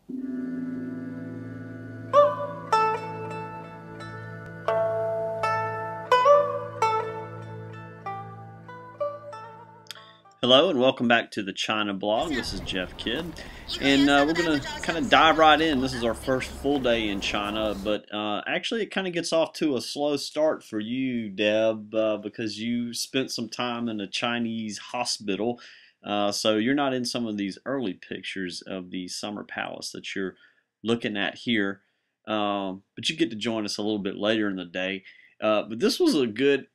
Hello and welcome back to the China blog. This is Jeff Kidd, and we're going to kind of dive right in. This is our first full day in China, but actually it kind of gets off to a slow start for you, Deb, because you spent some time in a Chinese hospital, so you're not in some of these early pictures of the summer palace that you're looking at here, but you get to join us a little bit later in the day. But this was a good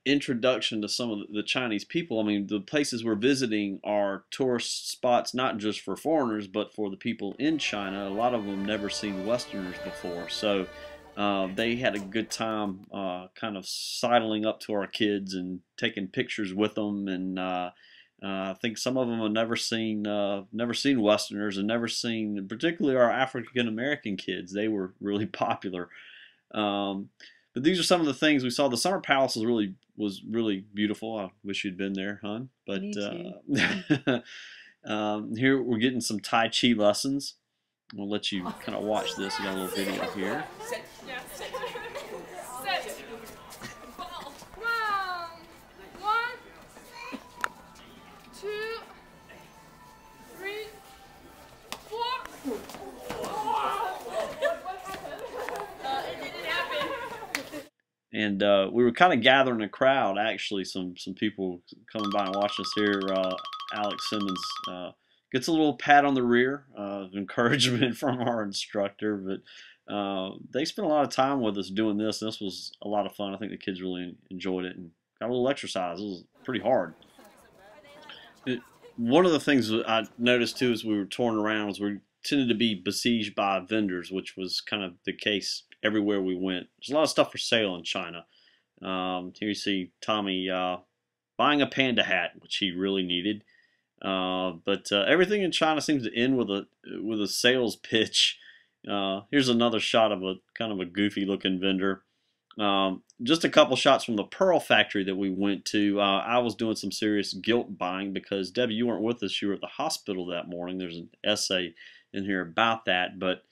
introduction to some of the Chinese people. I mean, the places we're visiting are tourist spots, not just for foreigners, but for the people in China. A lot of them never seen Westerners before, so they had a good time kind of sidling up to our kids and taking pictures with them. And I think some of them have never seen Westerners and never seen, particularly our African American kids. They were really popular. But these are some of the things we saw. The summer palace was really beautiful. I wish you'd been there, hon. But Me too. here we're getting some Tai Chi lessons. We'll let you kind of watch this. We got a little video here. Sit. Ball. One, two, three, four. It didn't happen. And we were kind of gathering a crowd. Actually, some people coming by and watching us here. Alex Simmons gets a little pat on the rear of encouragement from our instructor. But they spent a lot of time with us doing this. This was a lot of fun. I think the kids really enjoyed it and got a little exercise. It was pretty hard. One of the things that I noticed too as we were touring around was we tended to be besieged by vendors, which was kind of the case everywhere we went. There's a lot of stuff for sale in China. Here you see Tommy buying a panda hat, which he really needed. But everything in China seems to end with a sales pitch. Here's another shot of a kind of a goofy looking vendor. Just a couple shots from the pearl factory that we went to. I was doing some serious guilt buying because, Debbie, you weren't with us. You were at the hospital that morning. There's an essay in here about that. But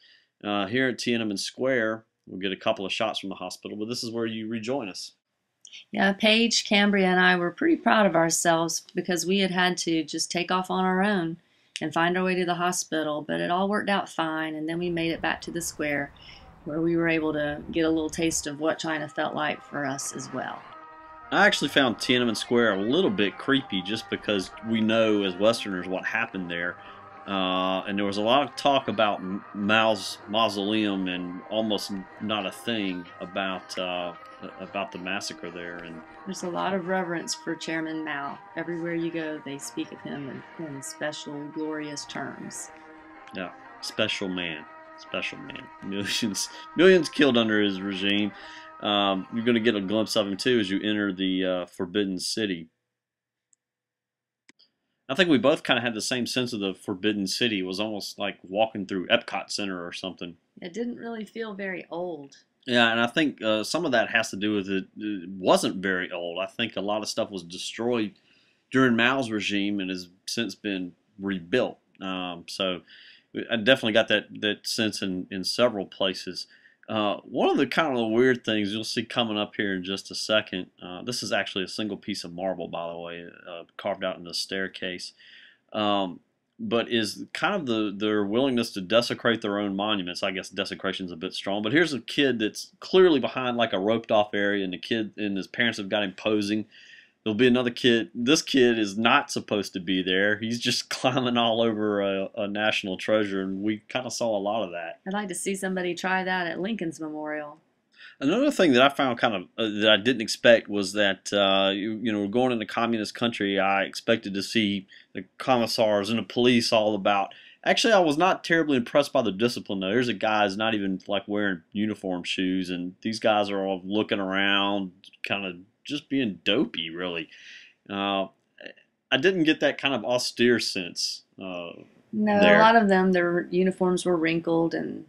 here at Tiananmen Square, we'll get a couple of shots from the hospital. But this is where you rejoin us. Yeah, Paige, Cambria, and I were pretty proud of ourselves because we had to just take off on our own and find our way to the hospital. But it all worked out fine, and then we made it back to the square where we were able to get a little taste of what China felt like for us as well. I actually found Tiananmen Square a little bit creepy just because we know as Westerners what happened there. And there was a lot of talk about Mao's mausoleum and almost not a thing about the massacre there. And There's a lot of reverence for Chairman Mao. Everywhere you go, they speak of him in special, glorious terms. yeah, special man. Millions killed under his regime. You're going to get a glimpse of him too as you enter the Forbidden City. I think we both kind of had the same sense of the Forbidden City. It was almost like walking through Epcot Center or something. It didn't really feel very old. Yeah, and I think some of that has to do with it wasn't very old. I think a lot of stuff was destroyed during Mao's regime and has since been rebuilt. So I definitely got that sense in several places. One of the kind of the weird things you'll see coming up here in just a second, this is actually a single piece of marble, by the way, carved out in the staircase, but is kind of their willingness to desecrate their own monuments. I guess desecration is a bit strong, but here's a kid that's clearly behind like a roped off area, and the kid and his parents have got him posing. There'll be another kid. This kid is not supposed to be there. He's just climbing all over a national treasure, and we kind of saw a lot of that. I'd like to see somebody try that at Lincoln's Memorial. Another thing that I found kind of that I didn't expect was that you know, we're going into communist country. I expected to see the commissars and the police all about. Actually, I was not terribly impressed by the discipline though. There's a guy who's not even like wearing uniform shoes, and these guys are all looking around, kind of just being dopey, really. I didn't get that kind of austere sense. No, There. a lot of them, their uniforms were wrinkled, and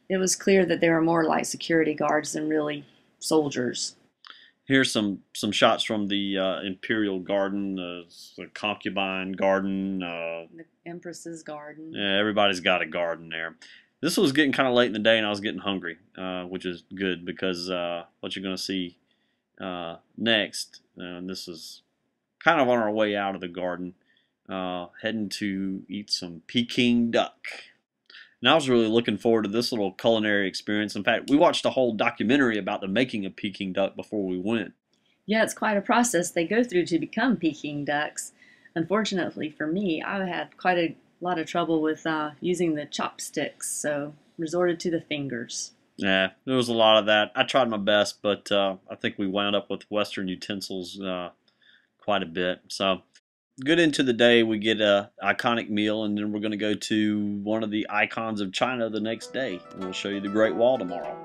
it was clear that they were more like security guards than really soldiers. Here's some shots from the Imperial Garden, the Concubine Garden. The Empress's garden. Yeah, everybody's got a garden there. This was getting kind of late in the day, and I was getting hungry, which is good because what you're going to see next, and this is kind of on our way out of the garden, heading to eat some Peking duck. And I was really looking forward to this little culinary experience. In fact, we watched a whole documentary about the making of Peking duck before we went. Yeah, it's quite a process they go through to become Peking ducks. Unfortunately for me, I had quite a lot of trouble with using the chopsticks, so resorted to the fingers. Yeah, there was a lot of that. I tried my best, but I think we wound up with Western utensils quite a bit. So good into the day, we get a iconic meal, and then we're going to go to one of the icons of China the next day. And we'll show you the Great Wall tomorrow.